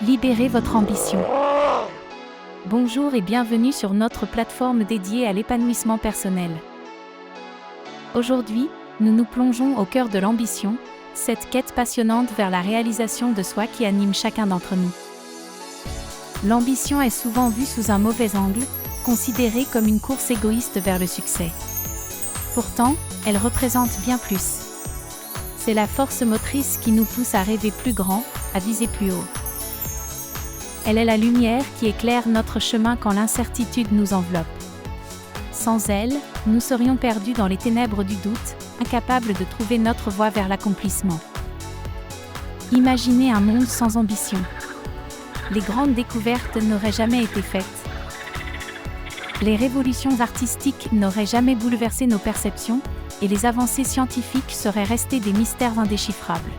Libérez votre ambition. Bonjour et bienvenue sur notre plateforme dédiée à l'épanouissement personnel. Aujourd'hui, nous nous plongeons au cœur de l'ambition, cette quête passionnante vers la réalisation de soi qui anime chacun d'entre nous. L'ambition est souvent vue sous un mauvais angle, considérée comme une course égoïste vers le succès. Pourtant, elle représente bien plus. C'est la force motrice qui nous pousse à rêver plus grand, à viser plus haut. Elle est la lumière qui éclaire notre chemin quand l'incertitude nous enveloppe. Sans elle, nous serions perdus dans les ténèbres du doute, incapables de trouver notre voie vers l'accomplissement. Imaginez un monde sans ambition. Les grandes découvertes n'auraient jamais été faites. Les révolutions artistiques n'auraient jamais bouleversé nos perceptions, et les avancées scientifiques seraient restées des mystères indéchiffrables.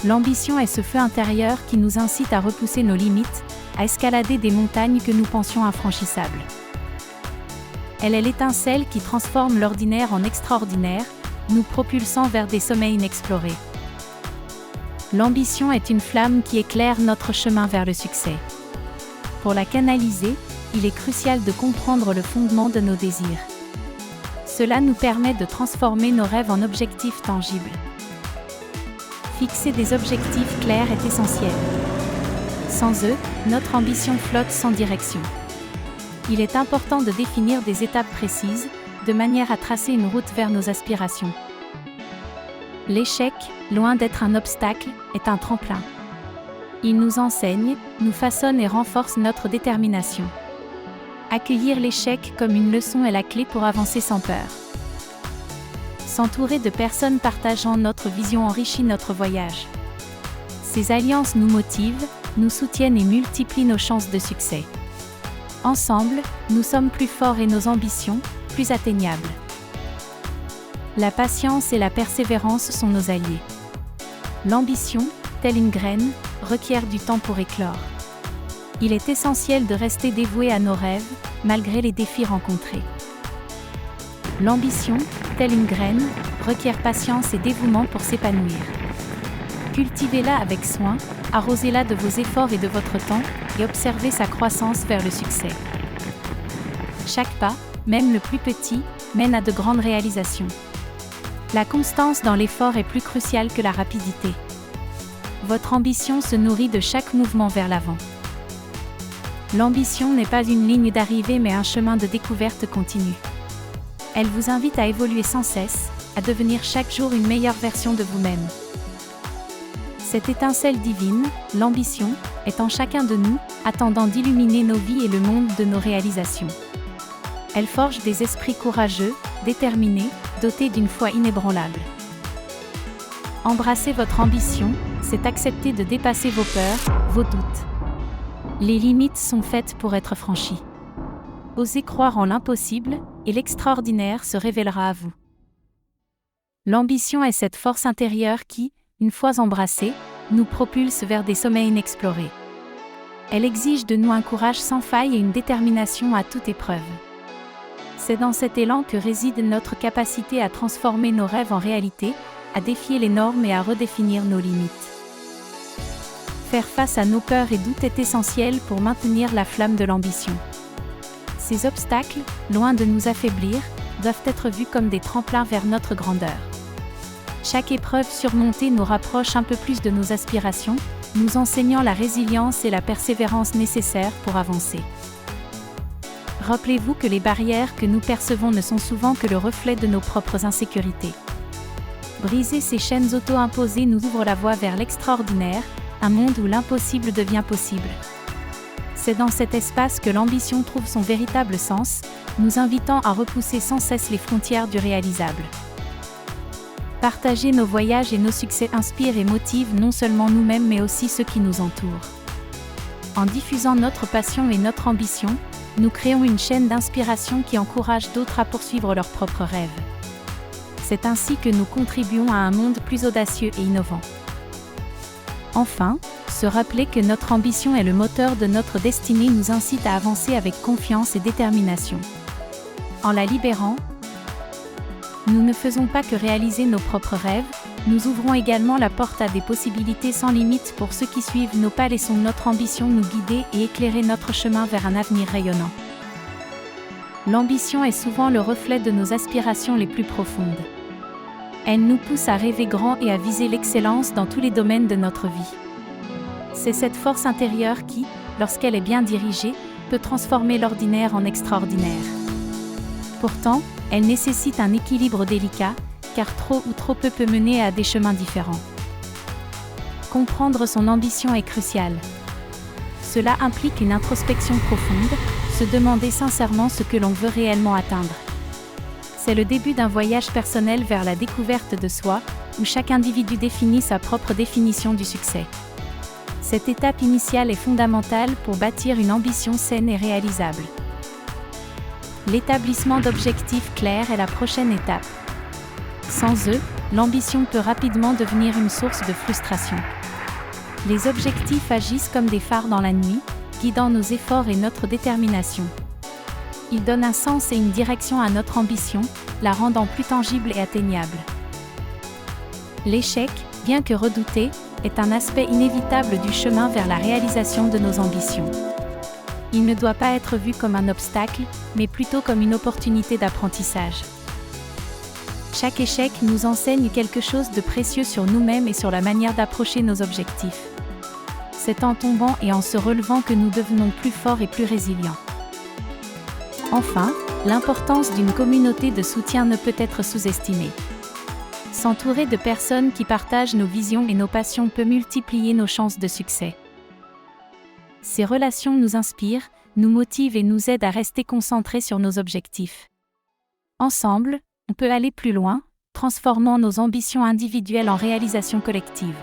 L'ambition est ce feu intérieur qui nous incite à repousser nos limites, à escalader des montagnes que nous pensions infranchissables. Elle est l'étincelle qui transforme l'ordinaire en extraordinaire, nous propulsant vers des sommets inexplorés. L'ambition est une flamme qui éclaire notre chemin vers le succès. Pour la canaliser, il est crucial de comprendre le fondement de nos désirs. Cela nous permet de transformer nos rêves en objectifs tangibles. Fixer des objectifs clairs est essentiel. Sans eux, notre ambition flotte sans direction. Il est important de définir des étapes précises, de manière à tracer une route vers nos aspirations. L'échec, loin d'être un obstacle, est un tremplin. Il nous enseigne, nous façonne et renforce notre détermination. Accueillir l'échec comme une leçon est la clé pour avancer sans peur. S'entourer de personnes partageant notre vision enrichit notre voyage. Ces alliances nous motivent, nous soutiennent et multiplient nos chances de succès. Ensemble, nous sommes plus forts et nos ambitions, plus atteignables. La patience et la persévérance sont nos alliés. L'ambition, telle une graine, requiert du temps pour éclore. Il est essentiel de rester dévoué à nos rêves, malgré les défis rencontrés. L'ambition, telle une graine, requiert patience et dévouement pour s'épanouir. Cultivez-la avec soin, arrosez-la de vos efforts et de votre temps, et observez sa croissance vers le succès. Chaque pas, même le plus petit, mène à de grandes réalisations. La constance dans l'effort est plus cruciale que la rapidité. Votre ambition se nourrit de chaque mouvement vers l'avant. L'ambition n'est pas une ligne d'arrivée mais un chemin de découverte continue. Elle vous invite à évoluer sans cesse, à devenir chaque jour une meilleure version de vous-même. Cette étincelle divine, l'ambition, est en chacun de nous, attendant d'illuminer nos vies et le monde de nos réalisations. Elle forge des esprits courageux, déterminés, dotés d'une foi inébranlable. Embrasser votre ambition, c'est accepter de dépasser vos peurs, vos doutes. Les limites sont faites pour être franchies. Osez croire en l'impossible, et l'extraordinaire se révélera à vous. L'ambition est cette force intérieure qui, une fois embrassée, nous propulse vers des sommets inexplorés. Elle exige de nous un courage sans faille et une détermination à toute épreuve. C'est dans cet élan que réside notre capacité à transformer nos rêves en réalité, à défier les normes et à redéfinir nos limites. Faire face à nos peurs et doutes est essentiel pour maintenir la flamme de l'ambition. Ces obstacles, loin de nous affaiblir, doivent être vus comme des tremplins vers notre grandeur. Chaque épreuve surmontée nous rapproche un peu plus de nos aspirations, nous enseignant la résilience et la persévérance nécessaires pour avancer. Rappelez-vous que les barrières que nous percevons ne sont souvent que le reflet de nos propres insécurités. Briser ces chaînes auto-imposées nous ouvre la voie vers l'extraordinaire, un monde où l'impossible devient possible. C'est dans cet espace que l'ambition trouve son véritable sens, nous invitant à repousser sans cesse les frontières du réalisable. Partager nos voyages et nos succès inspire et motive non seulement nous-mêmes mais aussi ceux qui nous entourent. En diffusant notre passion et notre ambition, nous créons une chaîne d'inspiration qui encourage d'autres à poursuivre leurs propres rêves. C'est ainsi que nous contribuons à un monde plus audacieux et innovant. Enfin, se rappeler que notre ambition est le moteur de notre destinée nous incite à avancer avec confiance et détermination. En la libérant, nous ne faisons pas que réaliser nos propres rêves, Nous ouvrons également la porte à des possibilités sans limite pour ceux qui suivent nos pas. Laissons notre ambition nous guider et éclairer notre chemin vers un avenir rayonnant. L'ambition est souvent le reflet de nos aspirations les plus profondes. Elle nous pousse à rêver grand et à viser l'excellence dans tous les domaines de notre vie. C'est cette force intérieure qui, lorsqu'elle est bien dirigée, peut transformer l'ordinaire en extraordinaire. Pourtant, elle nécessite un équilibre délicat, car trop ou trop peu peut mener à des chemins différents. Comprendre son ambition est crucial. Cela implique une introspection profonde, se demander sincèrement ce que l'on veut réellement atteindre. C'est le début d'un voyage personnel vers la découverte de soi, où chaque individu définit sa propre définition du succès. Cette étape initiale est fondamentale pour bâtir une ambition saine et réalisable. L'établissement d'objectifs clairs est la prochaine étape. Sans eux, l'ambition peut rapidement devenir une source de frustration. Les objectifs agissent comme des phares dans la nuit, guidant nos efforts et notre détermination. Ils donnent un sens et une direction à notre ambition, la rendant plus tangible et atteignable. L'échec, bien que redouté, est un aspect inévitable du chemin vers la réalisation de nos ambitions. Il ne doit pas être vu comme un obstacle, mais plutôt comme une opportunité d'apprentissage. Chaque échec nous enseigne quelque chose de précieux sur nous-mêmes et sur la manière d'approcher nos objectifs. C'est en tombant et en se relevant que nous devenons plus forts et plus résilients. Enfin, l'importance d'une communauté de soutien ne peut être sous-estimée. S'entourer de personnes qui partagent nos visions et nos passions peut multiplier nos chances de succès. Ces relations nous inspirent, nous motivent et nous aident à rester concentrés sur nos objectifs. Ensemble, on peut aller plus loin, transformant nos ambitions individuelles en réalisations collectives.